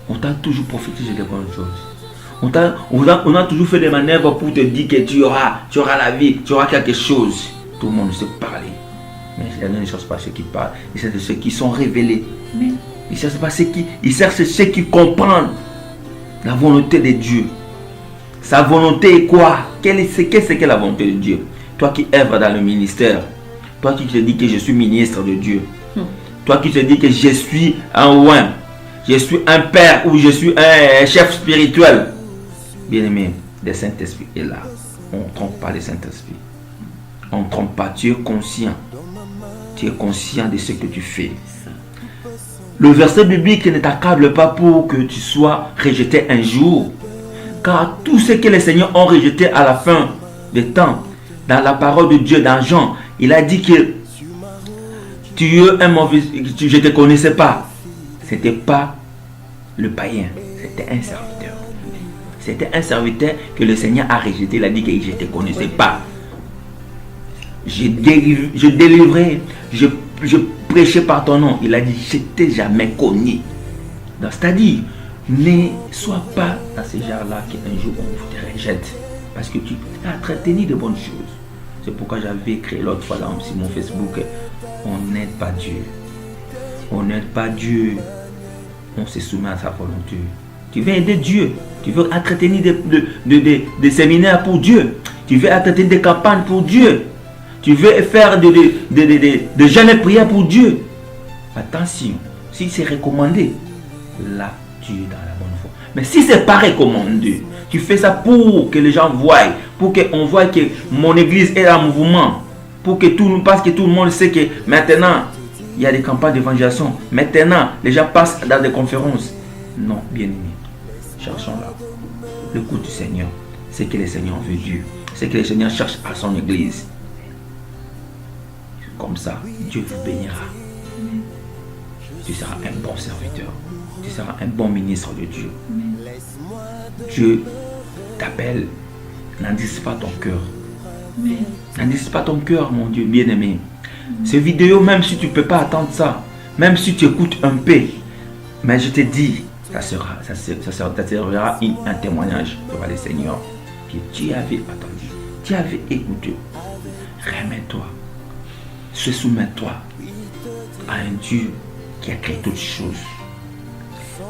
On t'a toujours prophétisé de bonnes choses. On a toujours fait des manœuvres pour te dire que tu auras la vie, tu auras quelque chose. Tout le monde sait parler. Mais il ne cherche pas ceux qui parlent, il cherche ceux qui sont révélés. Il cherche pas ceux qui comprennent la volonté de Dieu. Sa volonté est quoi? Qu'est-ce que la volonté de Dieu? Toi qui œuvres dans le ministère, toi qui te dis que je suis ministre de Dieu, toi qui te dis que je suis un roi, je suis un père ou je suis un chef spirituel. Bien-aimé, le Saint-Esprit est là. On ne trompe pas le Saint-Esprit. On ne trompe pas. Tu es conscient. Tu es conscient de ce que tu fais. Le verset biblique ne t'accable pas pour que tu sois rejeté un jour. Car tout ce que les seigneurs ont rejeté à la fin des temps, dans la parole de Dieu, dans Jean, il a dit que tu es un mauvais, je ne te connaissais pas. Ce n'était pas le païen, c'était un serviteur. C'était un serviteur que le Seigneur a rejeté. Il a dit que je ne te connaissais pas. Je délivrais, je prêchais par ton nom. Il a dit, je ne t'ai jamais connu. C'est-à-dire, ne sois pas dans ce genre-là qu'un jour on te rejette. Parce que tu as entretenu de bonnes choses. C'est pourquoi j'avais écrit l'autre fois là sur mon Facebook, on n'aide pas Dieu. On n'aide pas Dieu. On se soumet à sa volonté. Tu veux aider Dieu. Tu veux entretenir des séminaires pour Dieu. Tu veux entretenir des campagnes pour Dieu. Tu veux faire de jeûnes prières pour Dieu. Attention, si c'est recommandé, là, tu es dans la bonne voie. Mais si ce n'est pas recommandé, tu fais ça pour que les gens voient, pour qu'on voit que mon église est en mouvement, parce que tout le monde sait que maintenant, il y a des campagnes d'évangélisation. Maintenant, les gens passent dans des conférences. Non, bien aimé. Cherchons là. Le coup du Seigneur, c'est que le Seigneur veut Dieu. C'est que le Seigneur cherche à son église. Comme ça, Dieu vous bénira. Tu seras un bon serviteur. Tu seras un bon ministre de Dieu. Dieu t'appelle. N'endisse pas ton cœur. N'endisse pas ton cœur, mon Dieu bien-aimé. Ces vidéos, même si tu ne peux pas attendre ça, même si tu écoutes un peu, mais je te dis, ça servira un témoignage devant le Seigneur que tu avais attendu, tu avais écouté. Remets-toi, soumets-toi à un Dieu qui a créé toutes choses.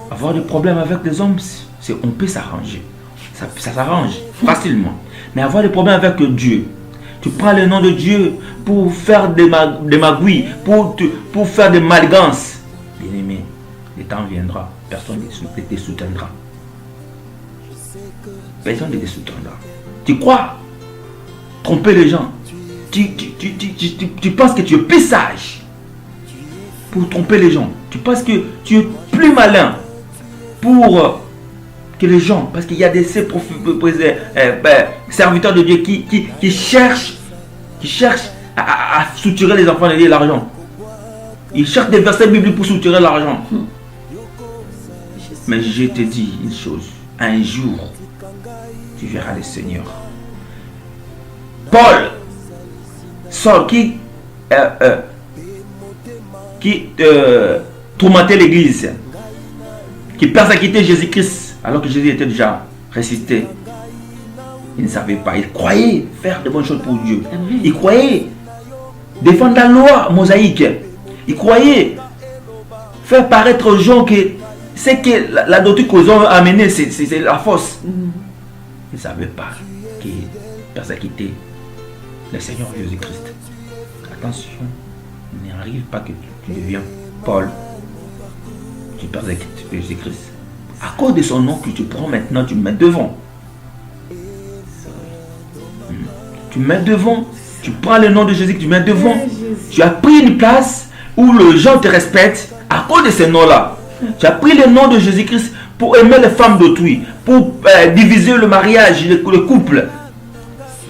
Avoir des problèmes avec les hommes, on peut s'arranger. Ça s'arrange facilement. Mais avoir des problèmes avec Dieu, tu prends le nom de Dieu pour faire des magouilles, pour faire des malgances. Bien-aimé, le temps viendra, personne ne te soutiendra. Personne ne te soutiendra. Tu crois tromper les gens. Tu penses que tu es plus sage pour tromper les gens. Tu penses que tu es plus malin pour que les gens, parce qu'il y a des serviteurs de Dieu qui cherchent à soutirer les enfants de Dieu l'argent. Ils cherchent des versets bibliques pour soutirer l'argent. Mais je te dis une chose, un jour, tu verras le Seigneur. Saul qui tourmentait l'église, qui persécutait Jésus-Christ, alors que Jésus était déjà ressuscité. Il ne savait pas. Il croyait faire de bonnes choses pour Dieu. Il croyait défendre la loi mosaïque. Il croyait faire paraître aux gens que c'est que la doctrine qu'ils ont amenée, c'est la fausse. Il ne savait pas qu'il persécutait le Seigneur Jésus-Christ. Attention, il n'arrive pas que tu deviens Paul. Tu persécutes Jésus-Christ. À cause de son nom que tu prends maintenant, tu mets devant. Tu mets devant. Tu prends le nom de Jésus, tu mets devant. Tu as pris une place où les gens te respectent à cause de ce nom-là. Tu as pris le nom de Jésus-Christ pour aimer les femmes d'autrui, pour diviser le mariage, le couple,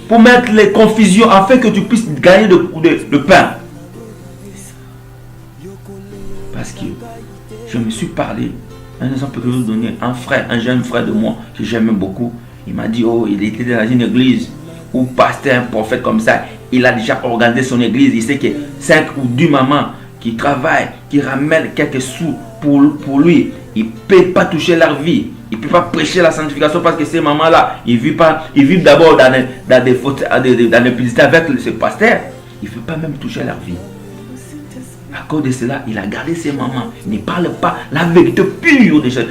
pour mettre les confusions afin que tu puisses gagner le pain. Parce que je me suis parlé, un exemple que je vais vous donner, un jeune frère de moi que j'aime beaucoup, il m'a dit, oh, il était dans une église où pasteur, un prophète comme ça, il a déjà organisé son église. Il sait que 5 ou 10 mamans qui travaillent, qui ramènent quelques sous pour lui, il ne peut pas toucher leur vie. Il ne peut pas prêcher la sanctification parce que ces mamans-là, ils vivent d'abord dans des publicités avec ce pasteur. Il ne peut pas même toucher leur vie. À cause de cela, il a gardé ses mamans. Il ne parle pas la vérité pure de Jésus,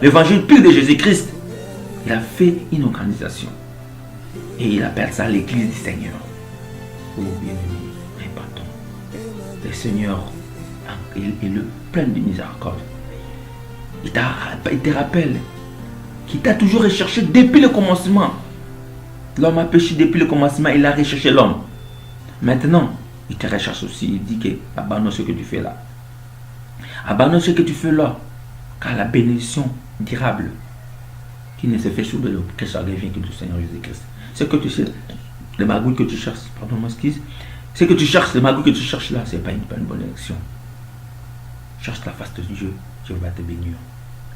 l'évangile pur de Jésus-Christ. Il a fait une organisation. Et il appelle ça l'église du Seigneur. Oh bien-aimé, répandons. Le Seigneur, il est le plein de miséricorde. Il te rappelle qu'il t'a toujours recherché depuis le commencement. L'homme a péché depuis le commencement, il a recherché l'homme. Maintenant, il te recherche aussi. Il dit que abandonne ce que tu fais là. Abandonne ce que tu fais là. Car la bénédiction durable qui ne se fait sous le que ça revient que du Seigneur Jésus-Christ. Ce que tu sais, le magouille que tu cherches, pardon, m'excuse. Ce que tu cherches, le magouille que tu cherches là, ce n'est pas une bonne élection. Cherche la face de Dieu, Dieu va te bénir.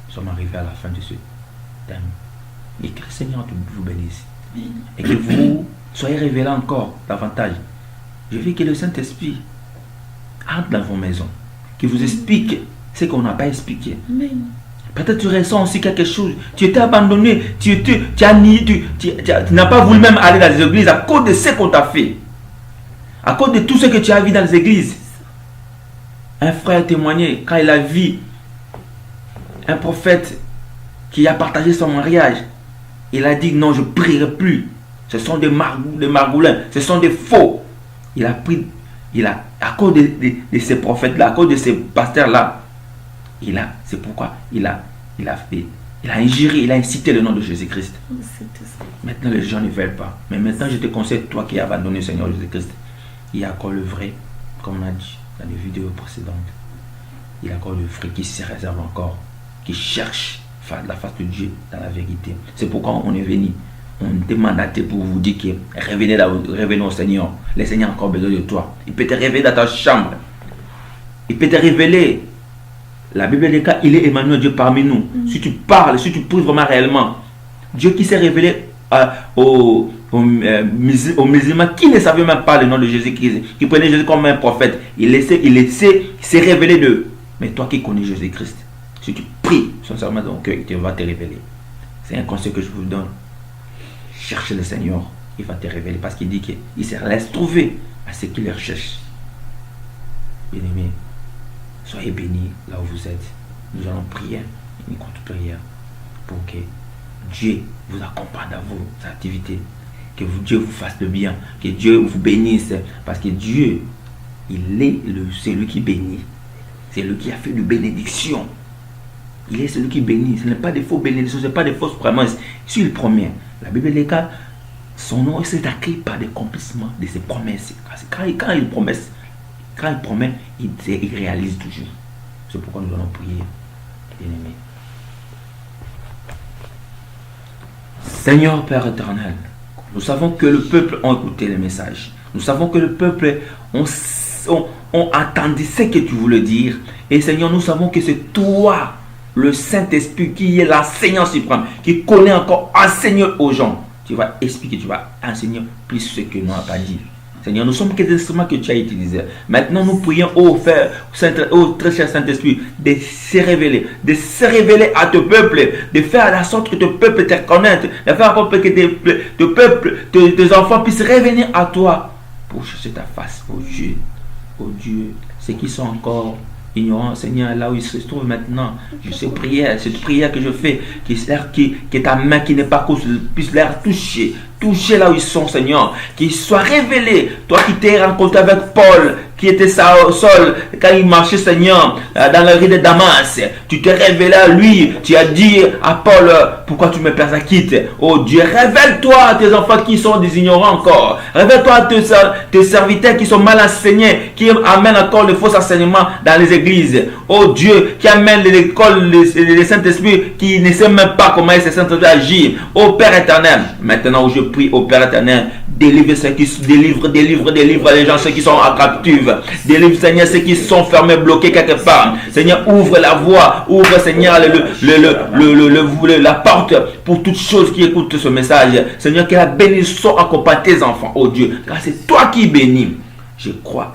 Nous sommes arrivés à la fin de ce thème. Et que le Seigneur vous bénisse. Et que vous soyez révélés encore davantage. Je veux que le Saint-Esprit entre dans vos maisons, qu'il vous explique ce qu'on n'a pas expliqué. Peut-être tu ressens aussi quelque chose. Tu étais abandonné, tu n'as pas voulu même aller dans les églises à cause de ce qu'on t'a fait. À cause de tout ce que tu as vu dans les églises. Un frère témoignait quand il a vu un prophète qui a partagé son mariage. Il a dit non, je ne prierai plus. Ce sont des margoulins, ce sont des faux. À cause de ces prophètes-là, à cause de ces pasteurs-là, c'est pourquoi il a injuré, il a incité le nom de Jésus-Christ. Maintenant, les gens ne veulent pas. Mais maintenant, je te conseille, toi qui as abandonné le Seigneur Jésus-Christ, il y a encore le vrai, comme on a dit dans les vidéos précédentes. Il y a encore le vrai qui se réserve encore, qui cherche la face de Dieu dans la vérité. C'est pourquoi on est venu. On est mandaté pour vous dire que revenez au Seigneur. Le Seigneur a encore besoin de toi. Il peut te révéler dans ta chambre. Il peut te révéler. La Bible dit qu'il est Emmanuel, Dieu parmi nous. Si tu parles, si tu pries vraiment réellement, Dieu qui s'est révélé aux musulmans qui ne savaient même pas le nom de Jésus-Christ, qui prenaient Jésus comme un prophète, il s'est révélé d'eux. Mais toi qui connais Jésus-Christ, si tu pries sincèrement dans ton cœur, il va te révéler. C'est un conseil que je vous donne. Cherchez le Seigneur, il va te révéler parce qu'il dit qu'il se laisse trouver à ceux qui le recherchent. Bien-aimés, soyez bénis là où vous êtes. Nous allons prier une courte prière pour que Dieu vous accompagne dans vos activités, que Dieu vous fasse le bien, que Dieu vous bénisse, parce que Dieu, c'est lui qui bénit, c'est lui qui a fait de bénédiction. Il est celui qui bénit. Ce n'est pas des faux bénédictions, ce n'est pas des fausses promesses. Si il promet, la Bible dit que son nom est écrit par l'accomplissement de ses promesses. Quand il promet, il réalise toujours. C'est pourquoi nous allons prier, bien-aimés. Seigneur Père éternel, nous savons que le peuple a écouté le message. Nous savons que le peuple ont entendu ce que tu voulais dire. Et Seigneur, nous savons que c'est toi, le Saint-Esprit, qui est l'enseignant suprême, qui connaît encore, enseigner aux gens. Tu vas expliquer, tu vas enseigner plus ce que nous n'avons pas dit. Seigneur, nous sommes que des instruments que tu as utilisés. Maintenant, nous prions au très cher Saint-Esprit de se révéler à ton peuple, de faire la sorte que ton peuple te connaisse, de faire en sorte que tes enfants puissent revenir à toi pour chercher ta face, oh Dieu, ceux qui sont encore ignorants, Seigneur, là où ils se trouvent maintenant, cette prière que je fais, que ta main qui n'est pas courte puisse les toucher là où ils sont, Seigneur, qu'ils soient révélés. Toi qui t'es rencontré avec Paul, qui était au sol, quand il marchait, Seigneur, dans la rue de Damas, tu t'es révélé à lui, tu as dit à Paul, pourquoi tu me persécutes? Oh Dieu, révèle-toi à tes enfants qui sont des ignorants encore, révèle-toi à tes serviteurs qui sont mal enseignés, qui amènent encore le faux enseignement dans les églises. Oh Dieu, qui amène l'école, le Saint-Esprit, qui ne sait même pas comment ce Saint-Esprit agit. Oh Père éternel, maintenant où je prie, au Père éternel, délivre les gens, ceux qui sont en captivité. captives. Délivre, Seigneur, ceux qui sont fermés, bloqués quelque part. Seigneur, ouvre la voie. Ouvre, Seigneur, la porte pour toutes choses qui écoutent ce message. Seigneur, que la bénédiction accompagne tes enfants, oh Dieu. Car c'est toi qui bénis. Je crois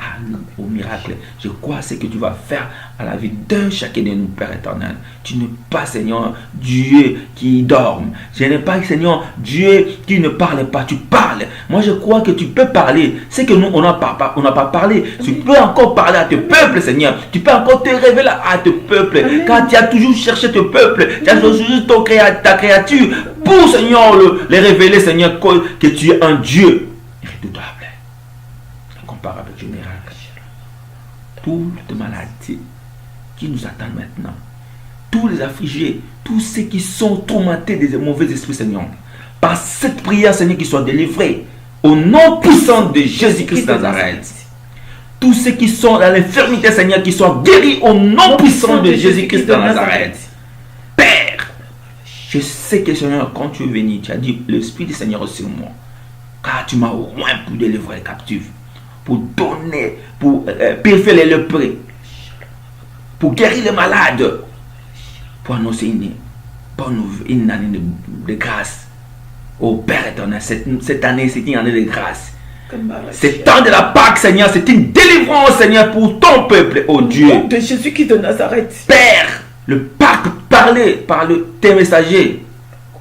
au miracle. Je crois à ce que tu vas faire à la vie d'un chacun de nous, Père éternel. Tu n'es pas, Seigneur, Dieu qui dort. Je n'ai pas, Seigneur, Dieu qui ne parle pas. Tu parles. Moi, je crois que tu peux parler. C'est que nous, on n'a pas parlé. Tu peux encore parler à tes peuples, Seigneur. Tu peux encore te révéler à tes peuples. Car tu as toujours cherché tes peuples. Tu as toujours ta créature pour, Seigneur, les révéler, Seigneur, que tu es un Dieu redoutable. Avec du miracle. Toutes maladies qui nous attendent maintenant, tous les affligés, tous ceux qui sont tourmentés des mauvais esprits, Seigneur, par cette prière, Seigneur, qu'ils soient délivrés au nom puissant de Jésus-Christ de Nazareth. Tous ceux qui sont dans l'infirmité, Seigneur, qu'ils soient guéris au nom puissant de Jésus-Christ de Nazareth. Père, je sais que, Seigneur, quand tu es venu, tu as dit l'Esprit du Seigneur est sur moi, car tu m'as oint pour délivrer les captifs, pour donner, pour purifier les lépreux, pour guérir les malades, pour annoncer une année de grâce. Ô Père éternel, cette année, c'est une année de grâce. C'est temps de la Pâque, Seigneur, c'est une délivrance, Seigneur, pour ton peuple, ô Dieu. Au nom de Jésus-Christ de Nazareth. Père, le Pâque parlé par tes messagers.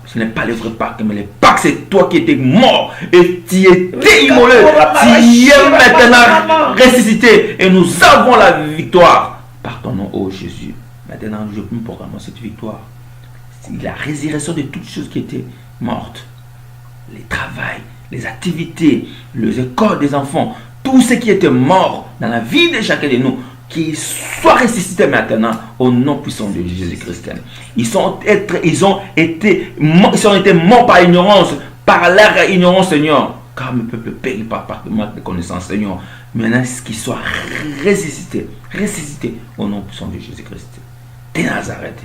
Ce n'est pas le vrai Pâques, mais le Pâques, c'est toi qui étais mort et tu étais immolé. Tu es maintenant ressuscité et nous avons la victoire par ton nom, ô Jésus. Maintenant, je peux proclamer cette victoire. C'est la résurrection de toutes choses qui étaient mortes. Les travails, les activités, les écoles des enfants, tout ce qui était mort dans la vie de chacun de nous, qui soient ressuscités maintenant au nom puissant de Jésus-Christ. Ils ont été morts par ignorance, par leur ignorance, Seigneur. Car le peuple périt par manque de connaissance, Seigneur. Maintenant, qu'ils soient ressuscités au nom puissant de Jésus-Christ. De Nazareth.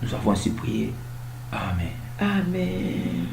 Nous avons ainsi prié. Amen. Amen.